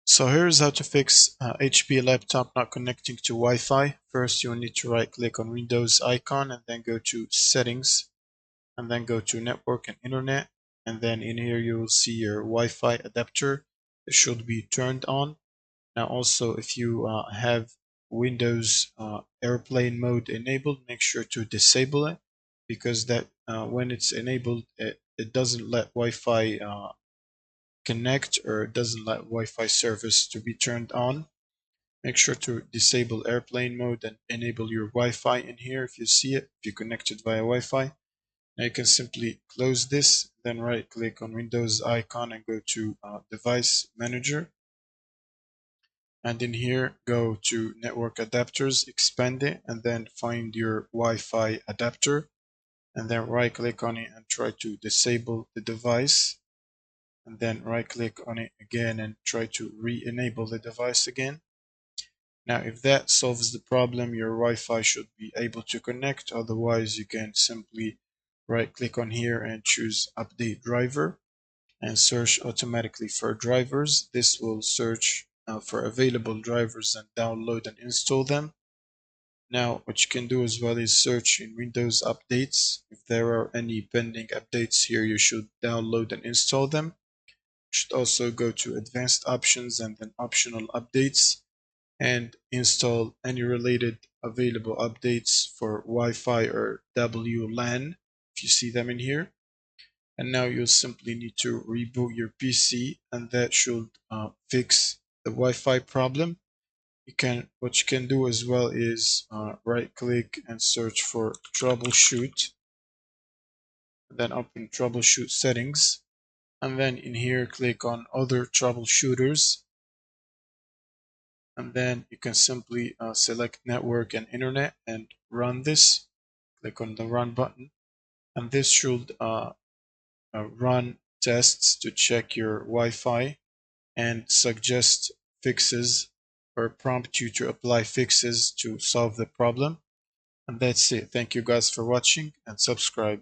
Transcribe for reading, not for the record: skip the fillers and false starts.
So here's how to fix HP laptop not connecting to Wi-Fi. First, you'll need to right click on Windows icon and then go to settings and then go to network and internet. And then in here, you will see your Wi-Fi adapter. It should be turned on. Now also, if you have Windows airplane mode enabled, make sure to disable it because that when it's enabled, it doesn't let Wi-Fi connect or doesn't let Wi-Fi service to be turned on. Make sure to disable airplane mode and enable your Wi-Fi in here if you see it, if you connected via Wi-Fi. Now you can simply close this, then right click on Windows icon and go to Device Manager. And in here, go to Network Adapters, expand it, and then find your Wi-Fi adapter. And then right click on it and try to disable the device. And then right click on it again and try to re-enable the device again. Now if that solves the problem, your Wi-Fi should be able to connect. Otherwise, you can simply right click on here and choose update driver and search automatically for drivers. This will search for available drivers and download and install them. Now what you can do as well is search in Windows updates. If there are any pending updates here, you should download and install them. Should also go to advanced options and then optional updates and install any related available updates for Wi-Fi or WLAN if you see them in here. And now you'll simply need to reboot your PC and that should fix the Wi-Fi problem. What you can do as well is right click and search for Troubleshoot, then open Troubleshoot settings, and then in here click on other troubleshooters, and then you can simply select network and internet and run this. Click on the run button, and this should run tests to check your Wi-Fi and suggest fixes or prompt you to apply fixes to solve the problem. And that's it. Thank you guys for watching and subscribe.